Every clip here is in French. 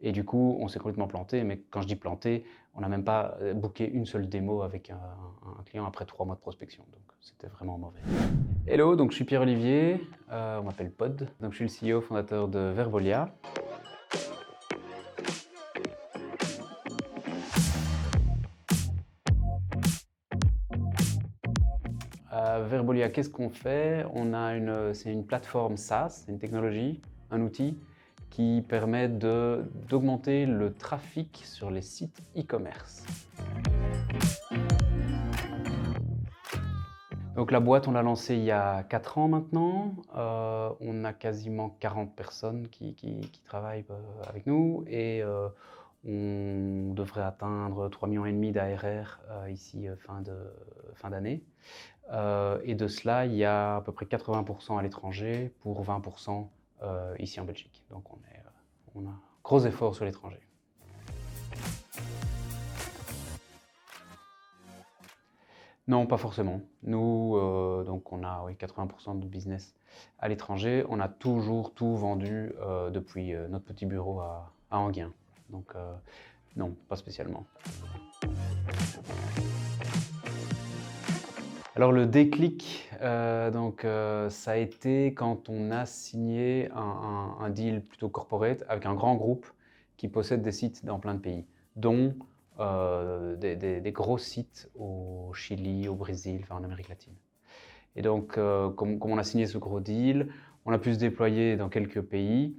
Et du coup, on s'est complètement planté, mais quand je dis planté, on n'a même pas booké une seule démo avec un client après 3 mois de prospection, donc c'était vraiment mauvais. Hello, donc je suis Pierre-Olivier, on m'appelle Pod, donc je suis le CEO fondateur de Vervolia. Vervolia, qu'est-ce qu'on fait? C'est une plateforme SaaS, une technologie, un outil qui permet d'augmenter le trafic sur les sites e-commerce. Donc la boîte, on l'a lancée il y a 4 ans maintenant. On a quasiment 40 personnes qui travaillent avec nous et on devrait atteindre 3,5 millions d'ARR ici fin d'année. Et de cela, il y a à peu près 80% à l'étranger pour 20% ici en Belgique. Donc on a un gros effort sur l'étranger. Non, pas forcément. Nous, donc on a 80% de business à l'étranger. On a toujours tout vendu depuis notre petit bureau à Enghien. Donc non, pas spécialement. Alors le déclic, ça a été quand on a signé un deal plutôt corporate avec un grand groupe qui possède des sites dans plein de pays, dont des gros sites au Chili, au Brésil, enfin en Amérique latine. Et donc, comme on a signé ce gros deal, on a pu se déployer dans quelques pays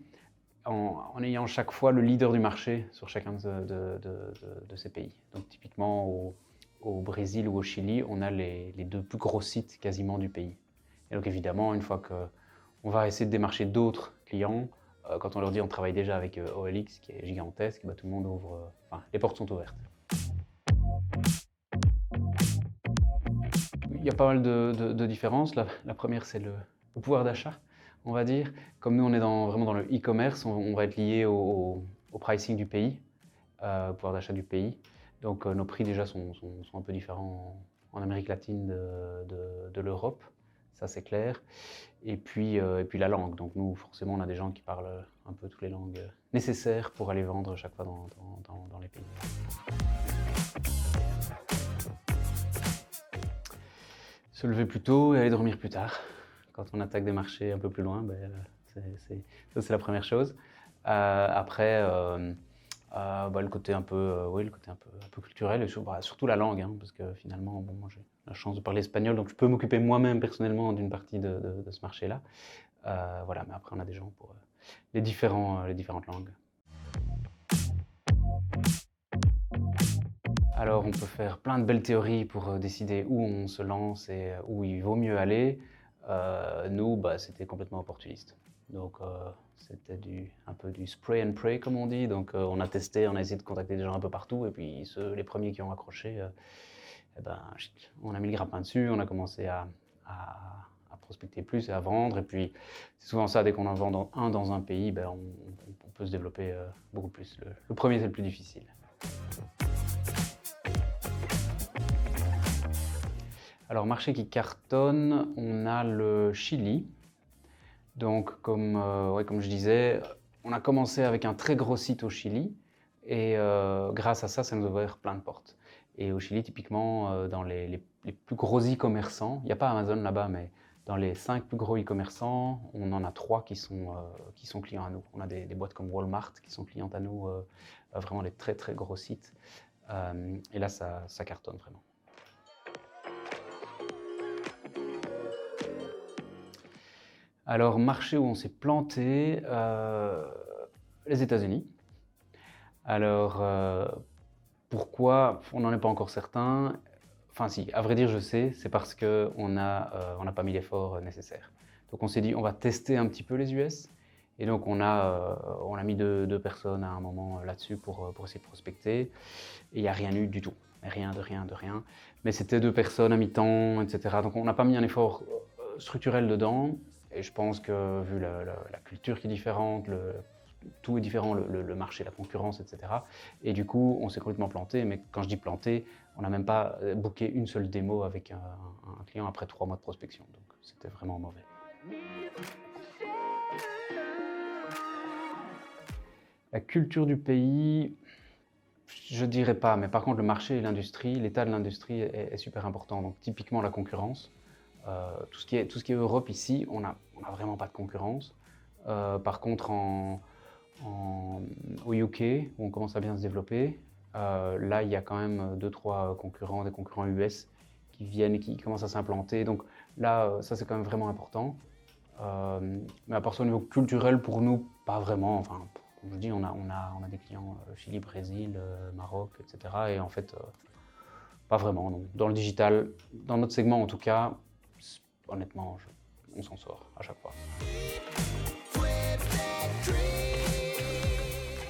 en ayant chaque fois le leader du marché sur chacun de ces pays. Donc typiquement au Brésil ou au Chili, on a les 2 plus gros sites quasiment du pays. Et donc évidemment, une fois qu'on va essayer de démarcher d'autres clients, quand on leur dit on travaille déjà avec OLX qui est gigantesque, bah, tout le monde ouvre, les portes sont ouvertes. Il y a pas mal de différences. La première, c'est le pouvoir d'achat, on va dire. Comme nous, on est vraiment dans le e-commerce, on va être lié au pricing du pays, au pouvoir d'achat du pays. Donc nos prix déjà sont un peu différents en Amérique latine de l'Europe, ça c'est clair. Et puis la langue. Donc nous, forcément, on a des gens qui parlent un peu toutes les langues nécessaires pour aller vendre chaque fois dans les pays. Se lever plus tôt et aller dormir plus tard. Quand on attaque des marchés un peu plus loin, ça c'est la première chose. Après, le côté un peu, oui, le côté un peu culturel et surtout la langue, hein, parce que finalement, bon, moi j'ai la chance de parler espagnol, donc je peux m'occuper moi-même personnellement d'une partie de ce marché-là. Voilà, mais après on a des gens pour les différentes langues. Alors on peut faire plein de belles théories pour décider où on se lance et où il vaut mieux aller. Nous, c'était complètement opportuniste. Donc c'était un peu du spray and pray comme on dit. Donc on a testé, on a essayé de contacter des gens un peu partout et puis les premiers qui ont accroché, on a mis le grappin dessus, on a commencé à prospecter plus et à vendre. Et puis c'est souvent ça, dès qu'on en vend un dans un pays, on peut se développer beaucoup plus. Le premier c'est le plus difficile. Alors, marché qui cartonne, on a le Chili. Donc, comme je disais, on a commencé avec un très gros site au Chili et grâce à ça, ça nous a ouvert plein de portes. Et au Chili, typiquement, dans les plus gros e-commerçants, il n'y a pas Amazon là-bas, mais dans les 5 plus gros e-commerçants, on en a 3 qui sont clients à nous. On a des boîtes comme Walmart qui sont clientes à nous, vraiment des très très gros sites. Et là, ça cartonne vraiment. Alors, marché où on s'est planté, les États-Unis. Alors, pourquoi? On n'en est pas encore certain. Enfin si, à vrai dire, je sais, c'est parce qu'on n'a pas mis l'effort nécessaire. Donc on s'est dit, on va tester un petit peu les US. Et donc on a mis deux personnes à un moment là-dessus pour essayer de prospecter. Et il n'y a rien eu du tout. Rien de rien de rien. Mais c'était 2 personnes à mi-temps, etc. Donc on n'a pas mis un effort structurel dedans. Et je pense que vu la culture qui est différente, tout est différent, le marché, la concurrence, etc. Et du coup, on s'est complètement planté. Mais quand je dis planté, on n'a même pas booké une seule démo avec un client après 3 mois de prospection. Donc c'était vraiment mauvais. La culture du pays, je dirais pas, mais par contre le marché et l'industrie, l'état de l'industrie est super important. Donc typiquement la concurrence. Tout ce qui est Europe ici, on a vraiment pas de concurrence. Par contre au UK, où on commence à bien se développer, là il y a quand même 2-3 concurrents, des concurrents US qui viennent et qui commencent à s'implanter. Donc là, ça c'est quand même vraiment important. Mais à part ça, au niveau culturel, pour nous, pas vraiment. Enfin, comme je dis, on a des clients Chili, Brésil, Maroc, etc. Et en fait, pas vraiment. Non. Dans le digital, dans notre segment en tout cas, honnêtement, on s'en sort à chaque fois.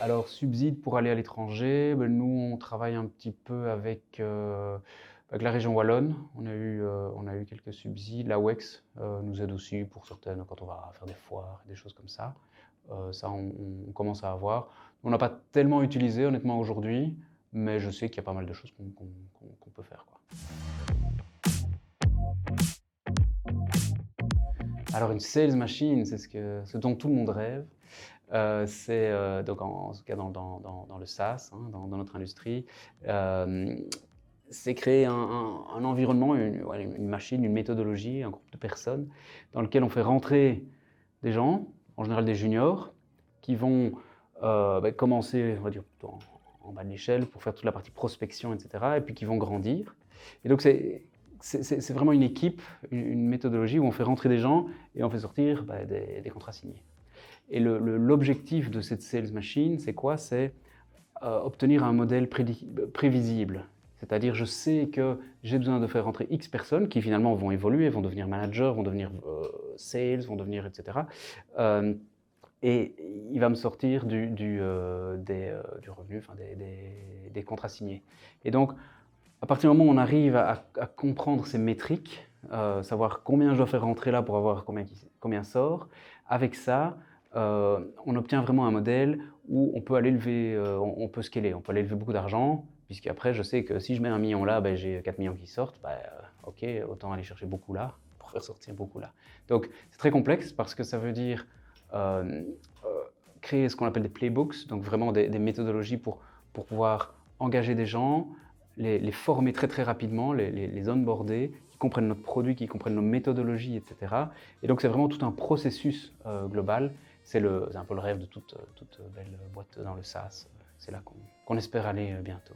Alors, subsides pour aller à l'étranger, ben, nous, on travaille un petit peu avec la région wallonne. On a eu quelques subsides. La WEX nous aide aussi pour certaines, quand on va faire des foires et des choses comme ça. Ça, on commence à avoir. On n'a pas tellement utilisé, honnêtement, aujourd'hui, mais je sais qu'il y a pas mal de choses qu'on peut faire, quoi. Alors, une sales machine, c'est ce dont tout le monde rêve. C'est donc en tout cas dans le SaaS, hein, dans notre industrie, c'est créer un environnement, une machine, une méthodologie, un groupe de personnes dans lequel on fait rentrer des gens, en général des juniors, qui vont commencer, on va dire, plutôt en bas de l'échelle pour faire toute la partie prospection, etc. Et puis qui vont grandir. Et donc c'est vraiment une équipe, une méthodologie où on fait rentrer des gens et on fait sortir des contrats signés. Et l'objectif de cette sales machine, c'est quoi? C'est obtenir un modèle prévisible. C'est-à-dire, je sais que j'ai besoin de faire rentrer X personnes qui finalement vont évoluer, vont devenir managers, vont devenir sales, vont devenir etc. Et il va me sortir du revenu, enfin des contrats signés. Et donc, à partir du moment où on arrive à comprendre ces métriques, savoir combien je dois faire rentrer là pour avoir combien sort, avec ça, on obtient vraiment un modèle où on peut aller lever, on peut scaler, on peut aller lever beaucoup d'argent, puisqu'après je sais que si je mets 1 million là, j'ai 4 millions qui sortent, ok, autant aller chercher beaucoup là pour faire sortir beaucoup là. Donc c'est très complexe parce que ça veut dire créer ce qu'on appelle des playbooks, donc vraiment des méthodologies pour pouvoir engager des gens, les former très très rapidement, les onboarder, qui comprennent notre produit, qui comprennent nos méthodologies, etc. Et donc c'est vraiment tout un processus global. C'est un peu le rêve de toute belle boîte dans le SaaS. C'est là qu'on espère aller bientôt.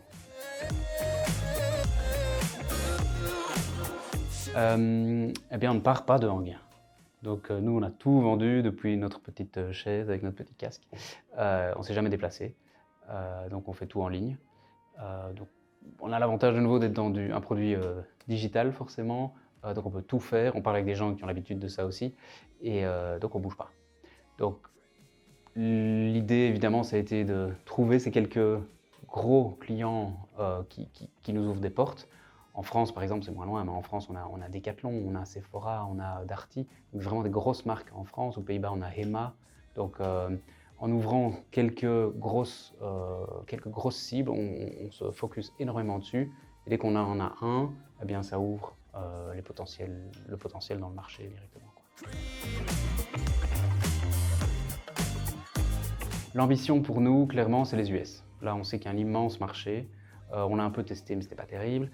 Eh bien, on ne part pas de Enghien. Donc nous, on a tout vendu depuis notre petite chaise avec notre petit casque. On ne s'est jamais déplacé. Donc on fait tout en ligne. Donc on a l'avantage de nouveau d'être dans un produit digital forcément. Donc on peut tout faire. On parle avec des gens qui ont l'habitude de ça aussi. Et donc on ne bouge pas. Donc l'idée évidemment ça a été de trouver ces quelques gros clients qui nous ouvrent des portes. En France par exemple c'est moins loin, mais en France on a Decathlon, on a Sephora, on a Darty, donc vraiment des grosses marques en France. Aux Pays-Bas on a Hema. Donc en ouvrant quelques grosses cibles, on se focus énormément dessus. Et dès qu'on en a un, eh bien ça ouvre le potentiel dans le marché directement, quoi. L'ambition pour nous, clairement, c'est les US. Là, on sait qu'il y a un immense marché. On a un peu testé, mais ce n'était pas terrible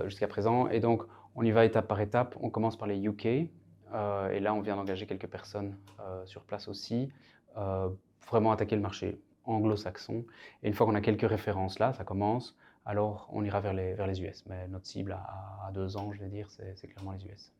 jusqu'à présent. Et donc, on y va étape par étape. On commence par les UK. Et là, on vient d'engager quelques personnes sur place aussi. Vraiment attaquer le marché anglo-saxon. Et une fois qu'on a quelques références là, ça commence, alors on ira vers les US. Mais notre cible à 2 ans, je vais dire, c'est clairement les US.